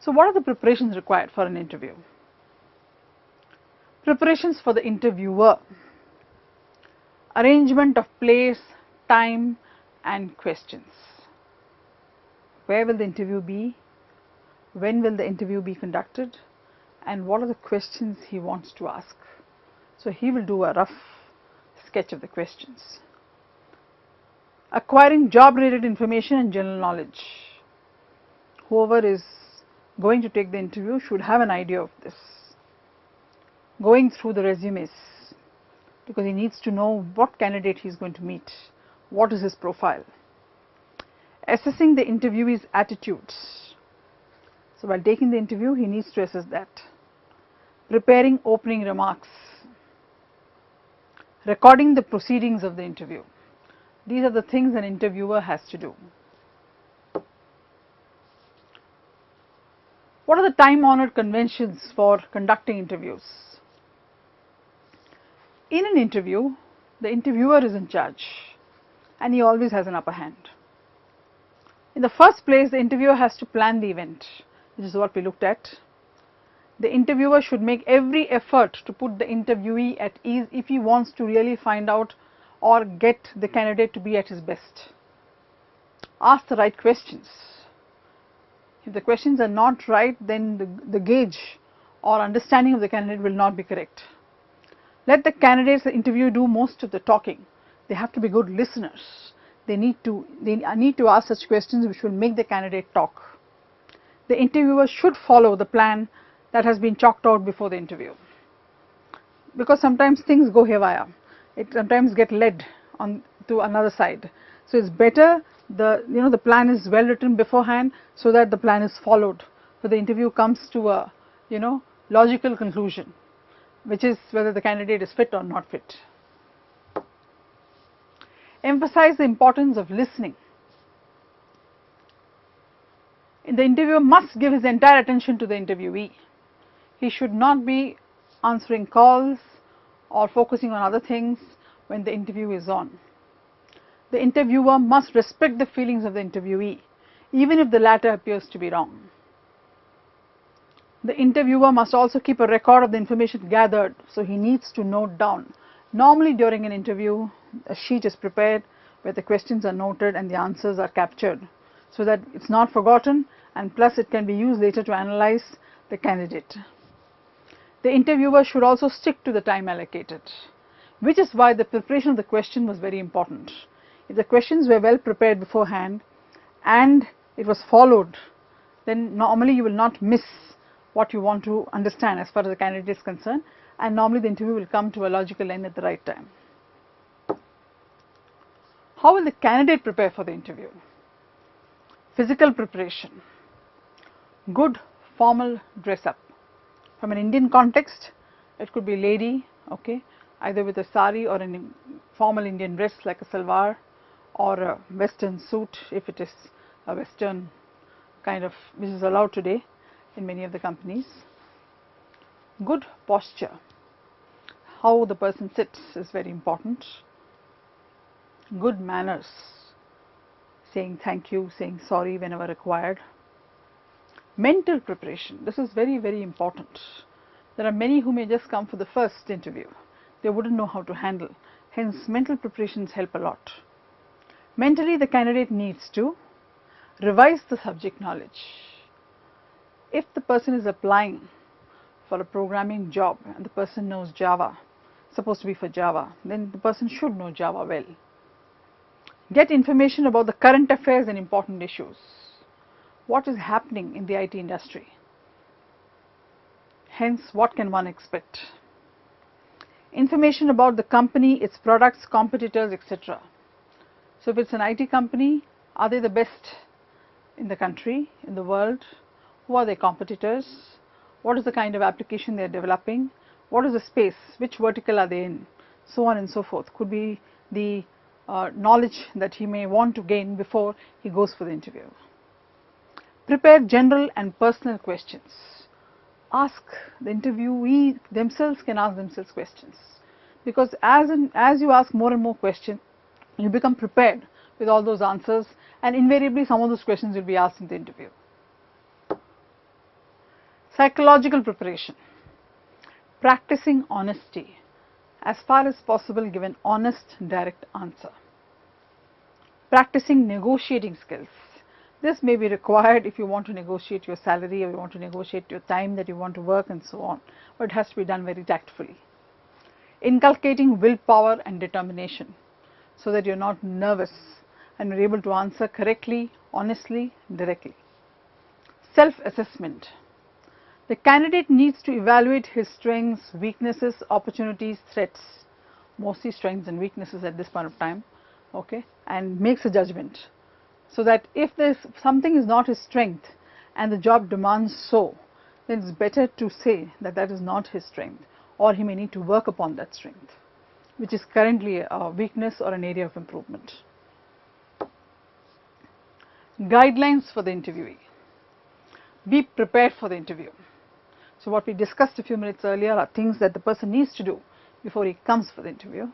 So what are the preparations required for an interview? Preparations for the interviewer: arrangement of place, time and questions. Where will the interview be? When will the interview be conducted? And what are the questions he wants to ask? So he will do a rough sketch of the questions. Acquiring job related information and general knowledge. Whoever is going to take the interview should have an idea of this. Going through the resumes, because he needs to know what candidate he is going to meet, what is his profile. Assessing the interviewee's attitudes. So while taking the interview, he needs to assess that. Preparing opening remarks. Recording the proceedings of the interview. These are the things an interviewer has to do. What are the time-honored conventions for conducting interviews? In an interview, the interviewer is in charge and he always has an upper hand. In the first place, the interviewer has to plan the event, which is what we looked at. The interviewer should make every effort to put the interviewee at ease if he wants to really find out or get the candidate to be at his best. Ask the right questions. If the questions are not right, then the gauge or understanding of the candidate will not be correct. Let the candidates the interview do most of the talking. They have to be good listeners. They need to ask such questions which will make the candidate talk. The interviewer should follow the plan that has been chalked out before the interview, because sometimes things go haywire. It sometimes get led on to another side. So it's better the plan is well written beforehand, so that the plan is followed, so the interview comes to a logical conclusion, which is whether the candidate is fit or not fit. Emphasize the importance of listening. The interviewer must give his entire attention to the interviewee. He should not be answering calls or focusing on other things when the interview is on. The interviewer must respect the feelings of the interviewee, even if the latter appears to be wrong. The interviewer must also keep a record of the information gathered, so he needs to note down. Normally during an interview, a sheet is prepared where the questions are noted and the answers are captured, so that it's not forgotten, and plus it can be used later to analyze the candidate. The interviewer should also stick to the time allocated, which is why the preparation of the question was very important. If the questions were well prepared beforehand and it was followed, then normally you will not miss what you want to understand as far as the candidate is concerned, and normally the interview will come to a logical end at the right time. How will the candidate prepare for the interview? Physical preparation. Good formal dress up. From an Indian context, it could be lady, okay, either with a sari or a formal Indian dress like a salwar, or a western suit if it is a western kind of, which is allowed today in many of the companies. Good posture. How the person sits is very important. Good manners. Saying thank you, saying sorry whenever required. Mental preparation. This is very, very important. There are many who may just come for the first interview. They wouldn't know how to handle. Hence, mental preparations help a lot. Mentally, the candidate needs to revise the subject knowledge. If the person is applying for a programming job and the person knows Java, supposed to be for Java, then the person should know Java well. Get information about the current affairs and important issues. What is happening in the IT industry? Hence, what can one expect? Information about the company, its products, competitors, etc. So if it's an IT company, are they the best in the country, in the world? Who are their competitors? What is the kind of application they are developing? What is the space? Which vertical are they in? So on and so forth. Could be the knowledge that he may want to gain before he goes for the interview. Prepare general and personal questions. Ask the interviewee themselves, can ask themselves questions, because as you ask more and more questions, you become prepared with all those answers, and invariably some of those questions will be asked in the interview. Psychological preparation. Practicing honesty. As far as possible, give an honest, direct answer. Practicing negotiating skills. This may be required if you want to negotiate your salary or you want to negotiate your time that you want to work and so on, but it has to be done very tactfully. Inculcating willpower and determination so that you're not nervous and you're able to answer correctly, honestly, directly. Self-assessment. The candidate needs to evaluate his strengths, weaknesses, opportunities, threats, mostly strengths and weaknesses at this point of time, okay, and makes a judgment. So that if something is not his strength and the job demands so, then it's better to say that that is not his strength, or he may need to work upon that strength, which is currently a weakness or an area of improvement. Guidelines for the interviewee. Be prepared for the interview. So what we discussed a few minutes earlier are things that the person needs to do before he comes for the interview.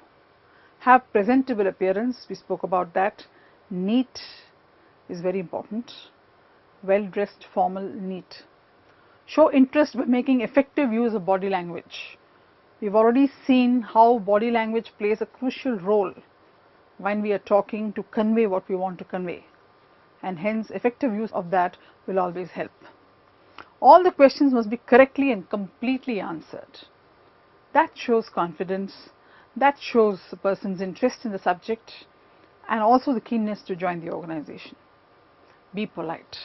Have presentable appearance, we spoke about that. Neat is very important. Well dressed, formal, neat. Show interest by making effective use of body language. We've already seen how body language plays a crucial role when we are talking to convey what we want to convey, and hence effective use of that will always help. All the questions must be correctly and completely answered. That shows confidence, that shows the person's interest in the subject and also the keenness to join the organization. Be polite,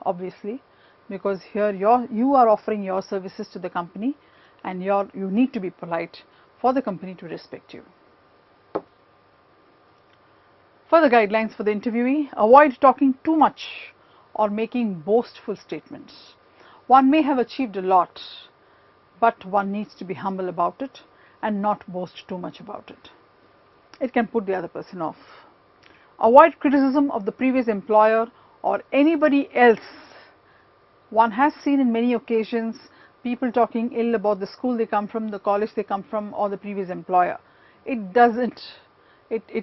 obviously, because here you are offering your services to the company and you need to be polite for the company to respect you. Further guidelines for the interviewee: avoid talking too much or making boastful statements. One may have achieved a lot, but one needs to be humble about it and not boast too much about it. It can put the other person off. Avoid criticism of the previous employer or anybody else. One has seen in many occasions people talking ill about the school they come from, the college they come from, or the previous employer. It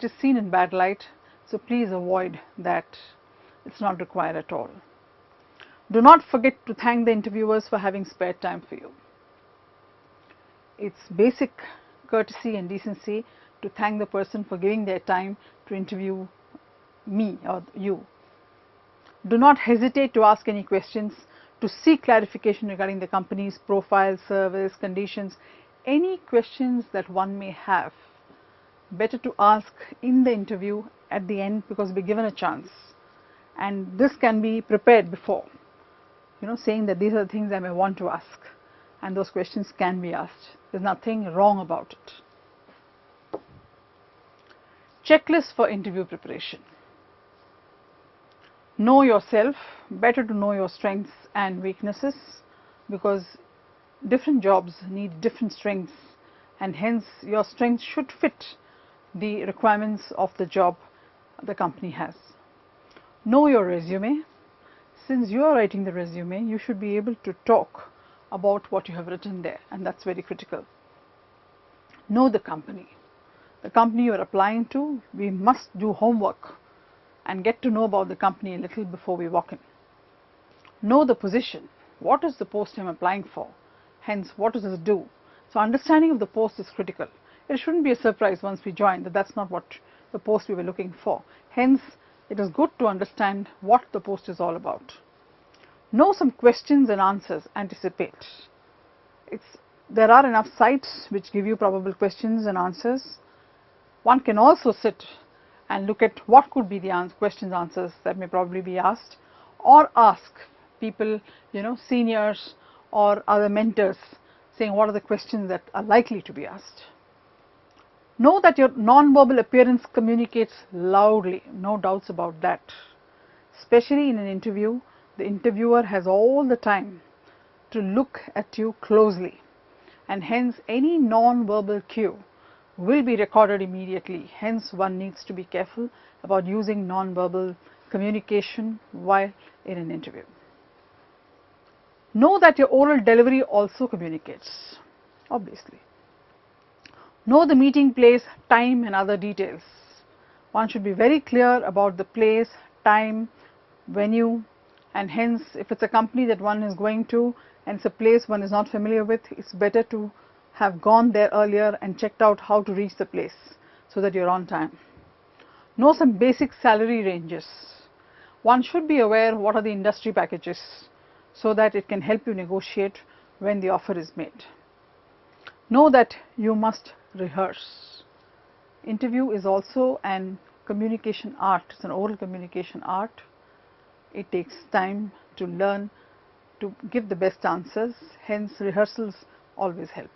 is seen in bad light, so please avoid that. It's not required at all. Do not forget to thank the interviewers for having spared time for you. It's basic courtesy and decency to thank the person for giving their time to interview me or you. Do not hesitate to ask any questions, to seek clarification regarding the company's profile, service, conditions, any questions that one may have. Better to ask in the interview at the end, because we're given a chance, and this can be prepared before, saying that these are the things I may want to ask, and those questions can be asked. There's nothing wrong about it. Checklist for interview preparation. Know yourself. Better to know your strengths and weaknesses, because different jobs need different strengths, and hence your strengths should fit the requirements of the job the company has. Know your resume. Since you are writing the resume, you should be able to talk about what you have written there, and that's very critical. Know the company. The company you are applying to, we must do homework and get to know about the company a little before we walk in. Know the position. What is the post I'm applying for? Hence, what does it do? So understanding of the post is critical. It shouldn't be a surprise once we join that that's not what the post we were looking for. Hence, it is good to understand what the post is all about. Know some questions and answers. Anticipate. There are enough sites which give you probable questions and answers. One can also sit and look at what could be the questions and answers that may probably be asked, or ask people, seniors or other mentors, saying what are the questions that are likely to be asked. Know that your non-verbal appearance communicates loudly, no doubts about that. Especially in an interview, the interviewer has all the time to look at you closely, and hence any non-verbal cue will be recorded immediately. Hence, one needs to be careful about using non-verbal communication while in an interview. Know that your oral delivery also communicates, obviously. Know the meeting place, time and other details. One should be very clear about the place, time, venue, and hence if it's a company that one is going to and it's a place one is not familiar with, it's better to have gone there earlier and checked out how to reach the place so that you're on time. Know some basic salary ranges. One should be aware what are the industry packages so that it can help you negotiate when the offer is made. Know that you must rehearse. Interview is also an communication art, it's an oral communication art. It takes time to learn to give the best answers, hence rehearsals always help.